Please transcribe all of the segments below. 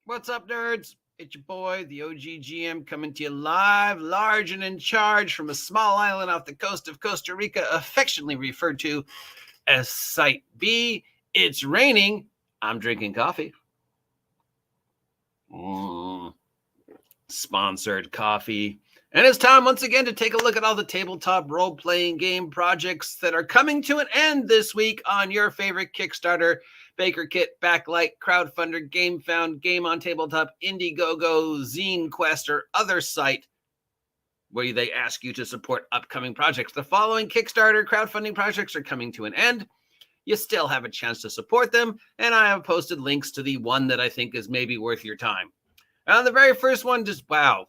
What's up, nerds? It's your boy, the OG GM, coming to you live, large and in charge from a small island off the coast of Costa Rica, affectionately referred to as Site B. It's raining. I'm drinking coffee. Sponsored coffee. And it's time once again to take a look at all the tabletop role-playing game projects that are coming to an end this week on your favorite Kickstarter, Backerkit, Backlight, Crowdfundr, GameFound, GameOnTabletop, IndieGoGo, Zine Quest, or other site where they ask you to support upcoming projects. The following Kickstarter crowdfunding projects are coming to an end. You still have a chance to support them, and I have posted links to the one that I think is maybe worth your time. And the very first one, just wow,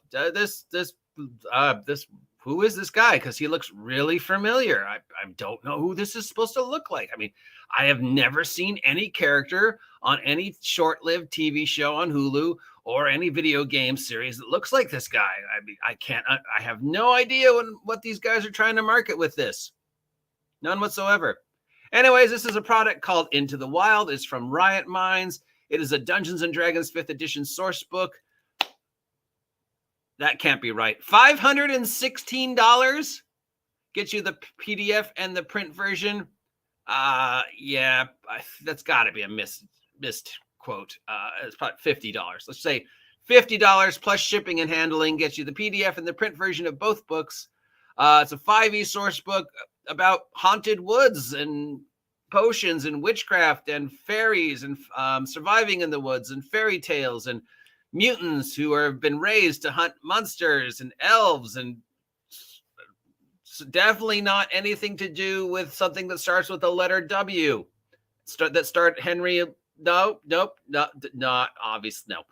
who is this guy? Because he looks really familiar. I don't know who this is supposed to look like. I mean, I have never seen any character on any short-lived TV show on Hulu or any video game series that looks like this guy. I mean, I have no idea what these guys are trying to market with this. None whatsoever. Anyways, this is a product called Into the Wild. It's from Riot Minds. It is a Dungeons & Dragons 5th edition source book. That can't be right. $516 gets you the PDF and the print version. Yeah, that's got to be a missed quote. It's probably $50. Let's say $50 plus shipping and handling gets you the PDF and the print version of both books. It's a 5e source book about haunted woods and potions and witchcraft and fairies and surviving in the woods and fairy tales and mutants who have been raised to hunt monsters and elves, and definitely not anything to do with something that starts with the letter W. That start Henry. Nope, not obvious. No.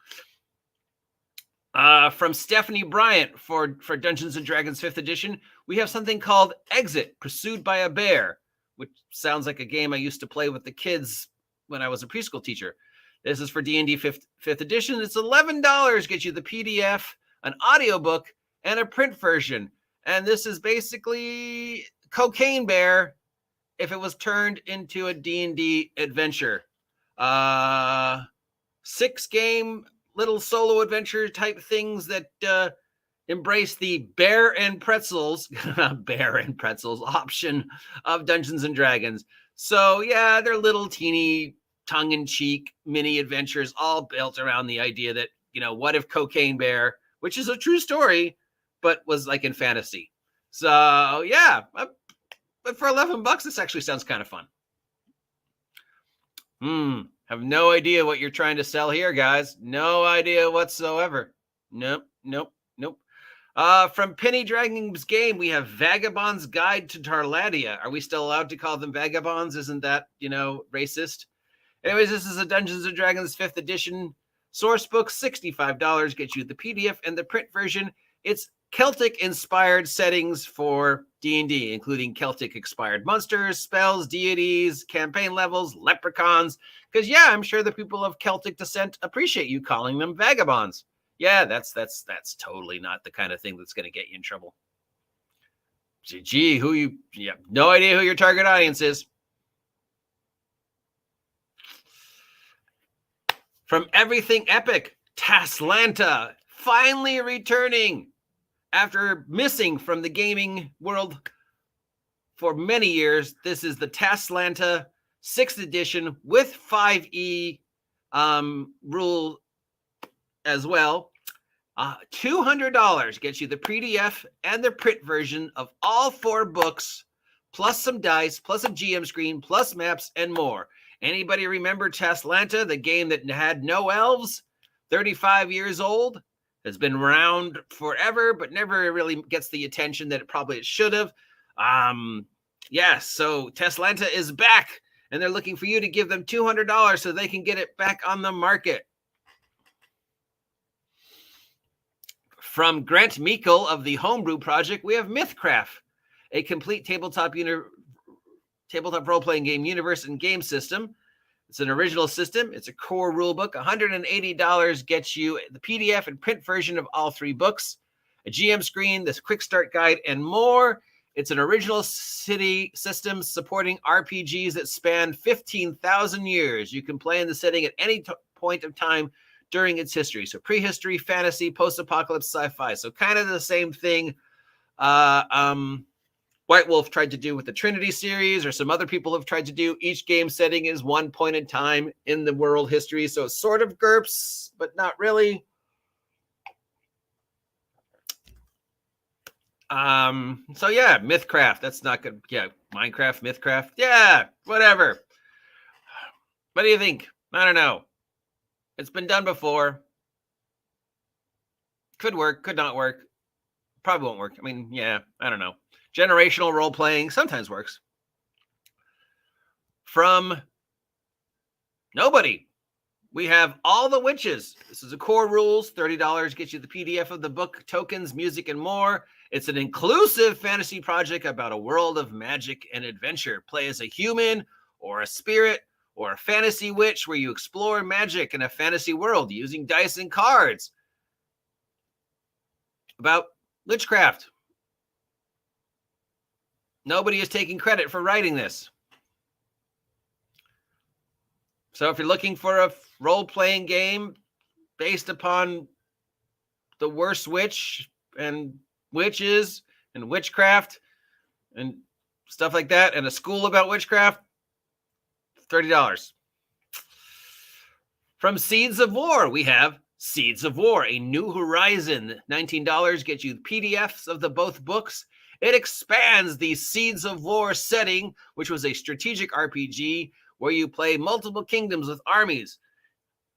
From Stephanie Bryant for Dungeons & Dragons 5th edition, we have something called Exit, Pursued by a Bear, which sounds like a game I used to play with the kids when I was a preschool teacher. This is for D&D 5th edition. It's $11, gets you the PDF, an audiobook, and a print version. And this is basically Cocaine Bear if it was turned into a D&D adventure. 6-game little solo adventure type things that embrace the bear and pretzels option of Dungeons & Dragons. So yeah, they're little teeny tongue-in-cheek mini adventures, all built around the idea that, what if Cocaine Bear, which is a true story, but was like in fantasy. So yeah, but for $11, this actually sounds kind of fun. Have no idea what you're trying to sell here, guys. No idea whatsoever. Nope. From Penny Dragon's Game, we have Vagabond's Guide to Tarladia. Are we still allowed to call them vagabonds? Isn't that, racist? Anyways, this is a Dungeons & Dragons 5th edition source book. $65 gets you the PDF and the print version. It's Celtic-inspired settings for D&D, including Celtic-inspired monsters, spells, deities, campaign levels, leprechauns. Because, yeah, I'm sure the people of Celtic descent appreciate you calling them vagabonds. Yeah, that's totally not the kind of thing that's going to get you in trouble. Gee, no idea who your target audience is. From Everything Epic, Talislanta, finally returning after missing from the gaming world for many years. This is the Talislanta 6th edition with 5e rule as well. $200 gets you the PDF and the print version of all 4 books, plus some dice, plus a GM screen, plus maps, and more. Anybody remember Talislanta, the game that had no elves? 35 years old, has been around forever, but never really gets the attention that it should have. So Talislanta is back, and they're looking for you to give them $200 so they can get it back on the market. From Grant Meikle of the Homebrew Project, we have Mythcraft, a complete tabletop role-playing game universe and game system. It's an original system. It's a core rulebook. $180 gets you the PDF and print version of all 3 books, a GM screen, this quick start guide, and more. It's an original city system supporting RPGs that span 15,000 years. You can play in the setting at any point of time during its history. So prehistory, fantasy, post-apocalypse, sci-fi. So kind of the same thing White Wolf tried to do with the Trinity series, or some other people have tried to do. Each game setting is one point in time in the world history. So it's sort of GURPS, but not really. So yeah, Mythcraft. That's not good. Yeah, Minecraft, Mythcraft. Yeah, whatever. What do you think? I don't know. It's been done before. Could work, could not work. Probably won't work. I mean, yeah, I don't know. Generational role playing sometimes works. From nobody, we have All the Witches. This is a core rules. $30 gets you the PDF of the book, tokens, music, and more. It's an inclusive fantasy project about a world of magic and adventure. Play as a human or a spirit or a fantasy witch where you explore magic in a fantasy world using dice and cards. About witchcraft. Nobody is taking credit for writing this. So if you're looking for a role-playing game based upon the worst witch and witches and witchcraft and stuff like that, and a school about witchcraft, $30. From Seeds of War, we have Seeds of War, A New Horizon. $19 gets you PDFs of the both books. It expands the Seeds of War setting, which was a strategic RPG where you play multiple kingdoms with armies.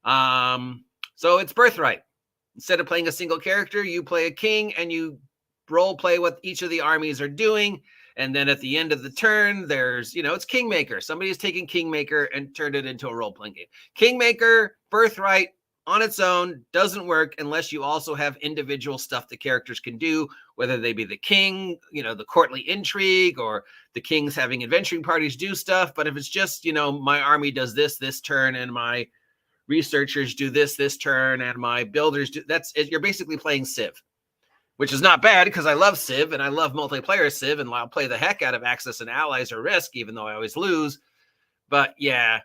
So it's Birthright. Instead of playing a single character, you play a king and you role play what each of the armies are doing. And then at the end of the turn, there's, it's Kingmaker. Somebody's taken Kingmaker and turned it into a role-playing game. Kingmaker, Birthright, on its own, doesn't work unless you also have individual stuff the characters can do, whether they be the king, the courtly intrigue, or the kings having adventuring parties do stuff. But if it's just, my army does this turn, and my researchers do this turn, and my builders do, you're basically playing Civ. Which is not bad, because I love Civ and I love multiplayer Civ, and I'll play the heck out of Axis and Allies or Risk, even though I always lose. But yeah.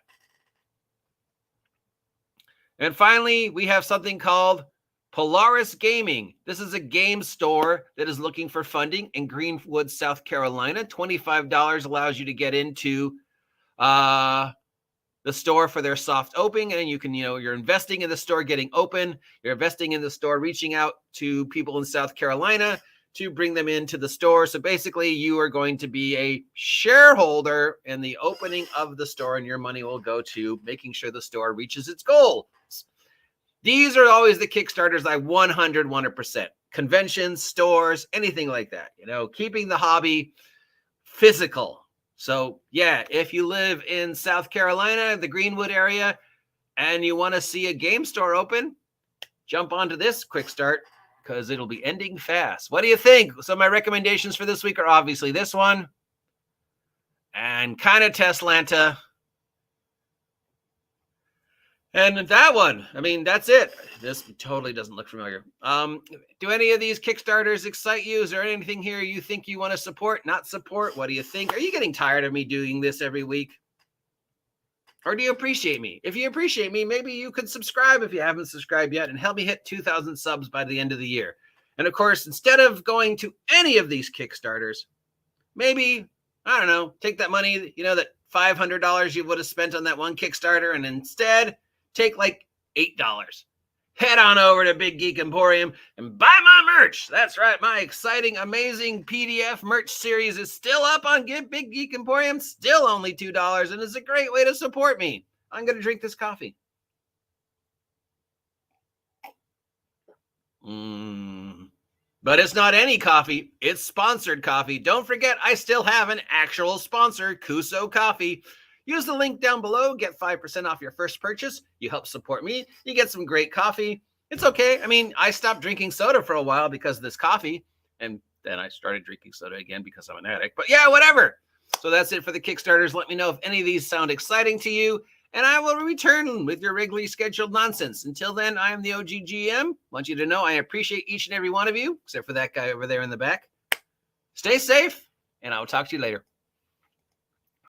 And finally, we have something called Polaris Gaming. This is a game store that is looking for funding in Greenwood, South Carolina. $25 allows you to get into the store for their soft opening, and you can, you're investing in the store getting open. You're investing in the store, reaching out to people in South Carolina to bring them into the store. So basically, you are going to be a shareholder in the opening of the store, and your money will go to making sure the store reaches its goals. These are always the Kickstarters I 100%. Conventions, stores, anything like that. Keeping the hobby physical. So yeah, if you live in South Carolina, the Greenwood area, and you want to see a game store open, jump onto this quick start, because it'll be ending fast. What do you think? So my recommendations for this week are obviously this one and kind of Talislanta. And that one, that's it. This totally doesn't look familiar. Do any of these Kickstarters excite you? Is there anything here you think you want to support, not support? What do you think? Are you getting tired of me doing this every week? Or do you appreciate me? If you appreciate me, maybe you could subscribe if you haven't subscribed yet, and help me hit 2,000 subs by the end of the year. And of course, instead of going to any of these Kickstarters, maybe, I don't know, take that money, that $500 you would have spent on that one Kickstarter, and instead take like $8. Head on over to Big Geek Emporium and buy my merch. That's right. My exciting, amazing PDF merch series is still up on Big Geek Emporium. Still only $2, and it's a great way to support me. I'm going to drink this coffee. But it's not any coffee. It's sponsored coffee. Don't forget, I still have an actual sponsor, Kuso Coffee. Use the link down below. Get 5% off your first purchase. You help support me. You get some great coffee. It's okay. I stopped drinking soda for a while because of this coffee. And then I started drinking soda again because I'm an addict. But yeah, whatever. So that's it for the Kickstarters. Let me know if any of these sound exciting to you, and I will return with your regularly scheduled nonsense. Until then, I am the OG GM. Want you to know I appreciate each and every one of you, except for that guy over there in the back. Stay safe, and I will talk to you later.